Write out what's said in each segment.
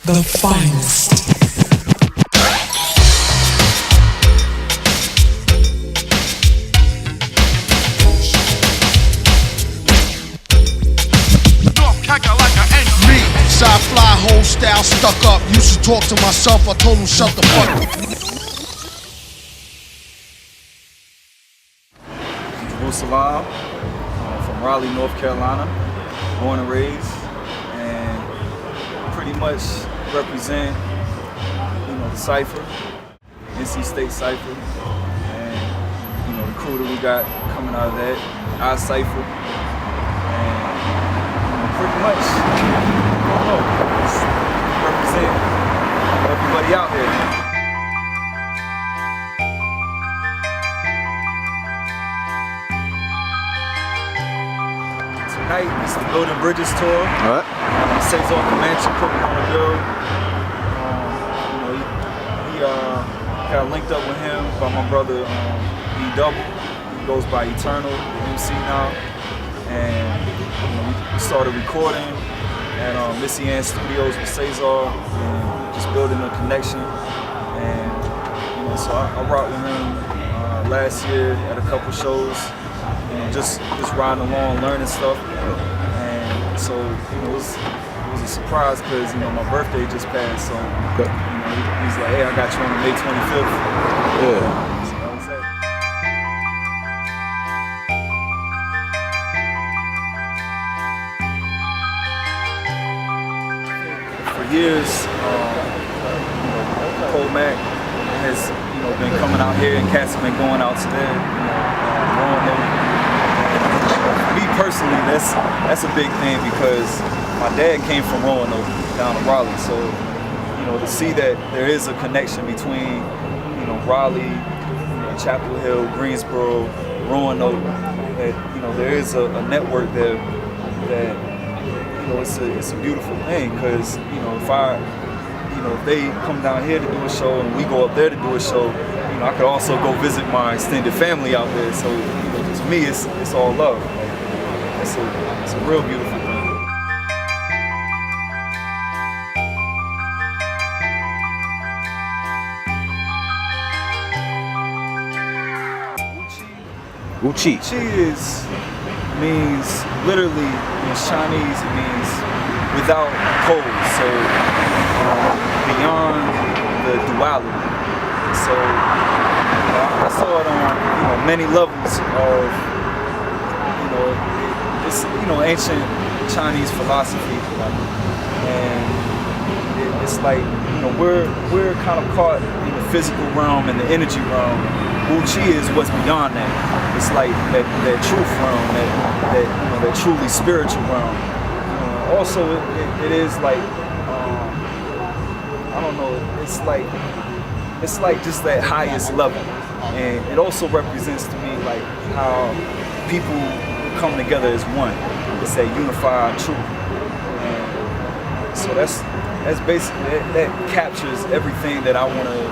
The finest. Me, side fly, whole style, stuck up. Used to talk to myself, I told him shut the fuck up. Jrusalam, from Raleigh, North Carolina, born and raised, and pretty much represent, the Cypher, NC State Cypher, and the crew that we got coming out of that, our Cypher, and pretty much, just represent everybody out there. Tonight is the Building Bridges tour. All right. Cesar Comanche put me on the bill. He got linked up with him by my brother B-Double. He goes by Eternal, the MC now. And we started recording at Missy Ann Studios with Cesar and just building a connection. And so I rocked with him last year at a couple shows. Just riding along, learning stuff, and so it was a surprise because my birthday just passed. So he's like, "Hey, I got you on May 25th." Yeah. So that was that. For years, Cole Mac has been coming out here, and cats have been going out to there, Me personally, that's a big thing because my dad came from Roanoke down to Raleigh, so to see that there is a connection between Raleigh, Chapel Hill, Greensboro, Roanoke, that there is a network there that it's a beautiful thing because if they come down here to do a show and we go up there to do a show, I could also go visit my extended family out there. So to me, it's all love. It's a real beautiful thing. Wuji. Wuji means literally in Chinese, it means without pole. So beyond the duality. So I saw it on many levels of it's ancient Chinese philosophy, and it's like we're kind of caught in the physical realm and the energy realm. Wuji is what's beyond that. It's like that truth realm, that truly spiritual realm. Also, it is like I don't know. It's like just that highest level, and it also represents to me like how people come together as one. It's that unified truth, and so that's basically that captures everything that I want to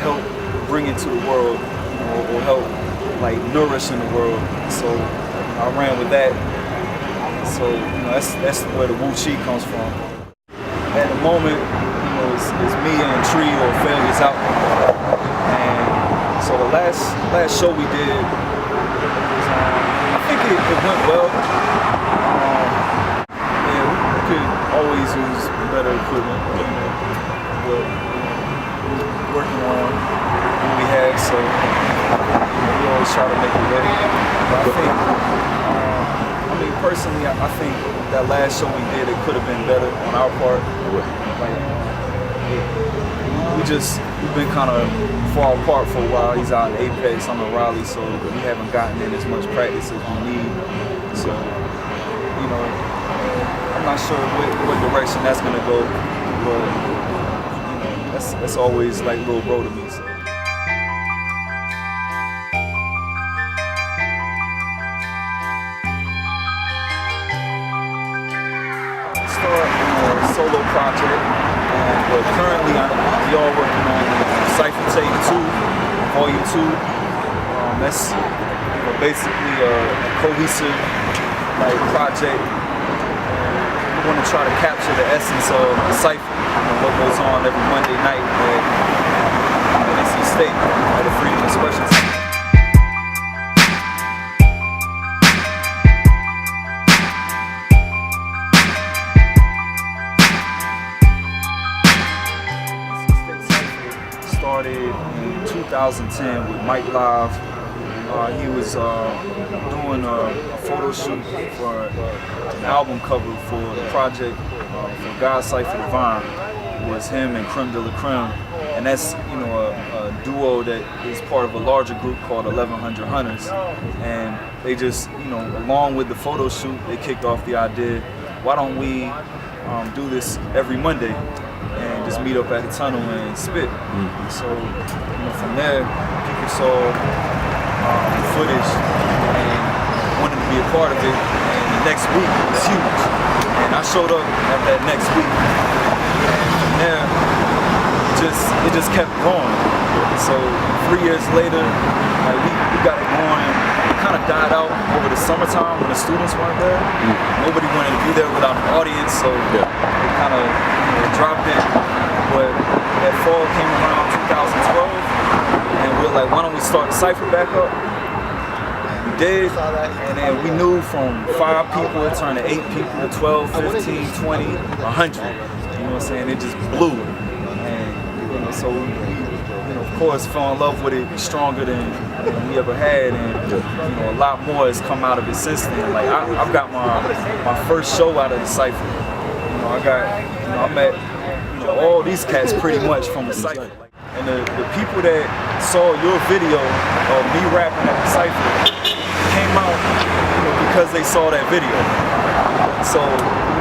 help bring into the world, or help like nourish in the world. So I ran with that. So that's where the Wuji comes from. At the moment, it's me and Tree or Failures Out. And so the last show we did was, I think it went well. Yeah, we could always use better equipment, but we're working on what we have, so we always try to make it work. But I think, personally, I think that last show we did, it could have been better on our part. We've been kind of far apart for a while. He's out in Apex, I'm in Raleigh, so we haven't gotten in as much practice as we need. So, I'm not sure what direction that's gonna go, but that's always like little bro to me. So. Solo project, but currently we all working on Cypher Tape 2, Volume 2. That's basically a cohesive project. we want to try to capture the essence of the Cypher, what goes on every Monday night at NC State at the Freedom Expression Center. Started in 2010 with Mike Live. He was doing a photo shoot for an album cover for the project for God Cypher Divine. It was him and Creme de la Creme, and that's a duo that is part of a larger group called 1100 Hunters. And they just along with the photo shoot, they kicked off the idea, why don't we do this every Monday? And just meet up at the tunnel and spit. So, from there, people saw the footage and wanted to be a part of it. And the next week was huge. And I showed up at that next week. And from there, it just kept growing. So 3 years later, we got it going. It kind of died out over the summertime when the students weren't there. Nobody wanted to be there without an audience, so it kind of dropped it. But that fall came around 2012, and we were like, why don't we start the Cypher back up? We did, and then we knew from 5 people it turned to 8 people, 12, 15, 20, 100. You know what I'm saying? It just blew. And so we, of course, fell in love with it stronger than we ever had, and a lot more has come out of it since then. Like I've got my first show out of the Cypher. I met all these cats pretty much from the Cypher. And the people that saw your video of me rapping at the Cypher came out because they saw that video. So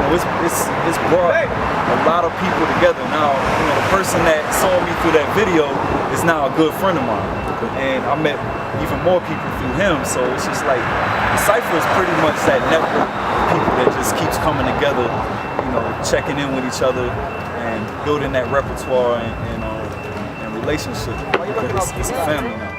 it's brought a lot of people together. Now the person that saw me through that video is now a good friend of mine, and I met even more people through him. So it's just like the Cypher is pretty much that network of people that just keeps coming together, checking in with each other and building that repertoire and relationship. It's a family now.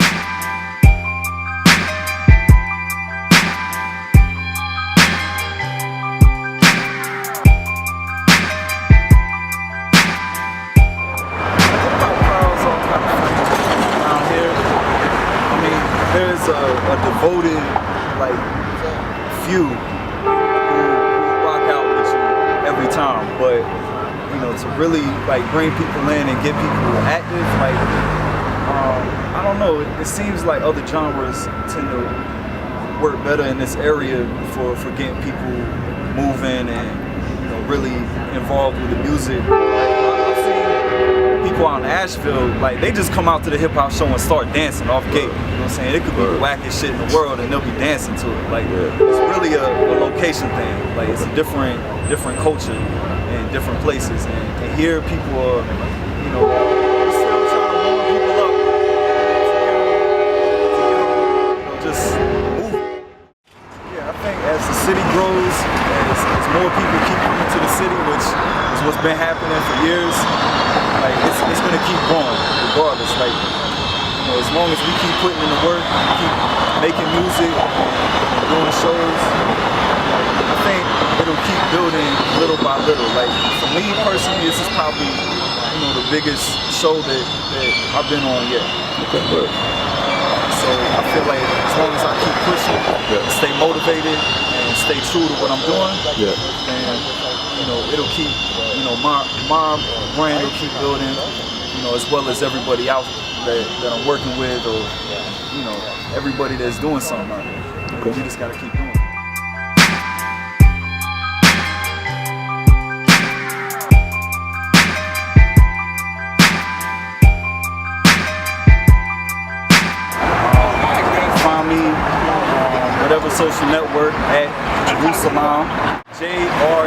There's a devoted few who rock out with you every time, but to really bring people in and get people active, I don't know, it seems like other genres tend to work better in this area for getting people moving and really involved with the music. I've seen people out in Asheville, they just come out to the hip hop show and start dancing off gate. You know what I'm saying? It could be the wackest shit in the world and they'll be dancing to it. It's really a location thing. It's a different culture in different places. And here people are, still trying to warm people up to just move. Yeah, I think as the city grows, as more people keep coming to the city, which is what's been happening for years, it's gonna keep growing regardless. As long as we keep putting in the work, keep making music and doing shows, I think it'll keep building little by little. For me personally, this is probably the biggest show that I've been on yet. So I feel like as long as I keep pushing, stay motivated, and stay true to what I'm doing, then it'll keep my brand will keep building, as well as everybody else that I'm working with, or everybody that's doing something out there. We just gotta keep doing it. Find me on whatever social network at Jrusalam, Jrusalam,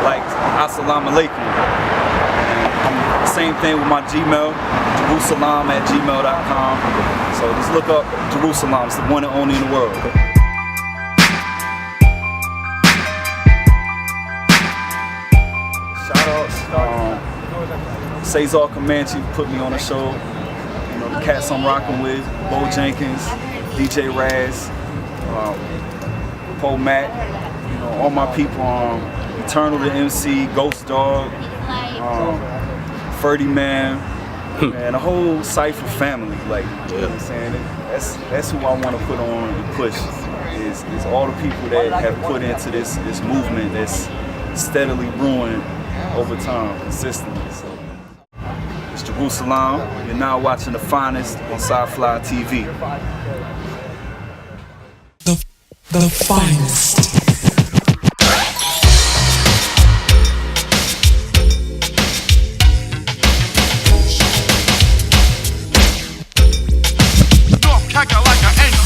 like Assalamu Alaikum. Same thing with my Gmail, Jrusalam@gmail.com. So just look up Jrusalam, it's the one and only in the world. Shout outs, Cesar Comanche put me on a show. The cats I'm rocking with, Bo Jenkins, DJ Raz. Po Matt, you know, all my people, Eternal the MC, Ghost Dog, Ferdy Man, and the whole Cypher family. Like, you know what I'm saying? That's who I want to put on and push. Is all the people that have put into this movement that's steadily brewing over time, consistently. So, it's Jrusalam. You're now watching the finest on Sci-Fly TV. The finest.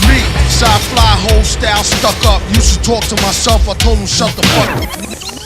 Me, Sci-Fly whole style stuck up. Used to talk to myself, I told him shut the fuck up.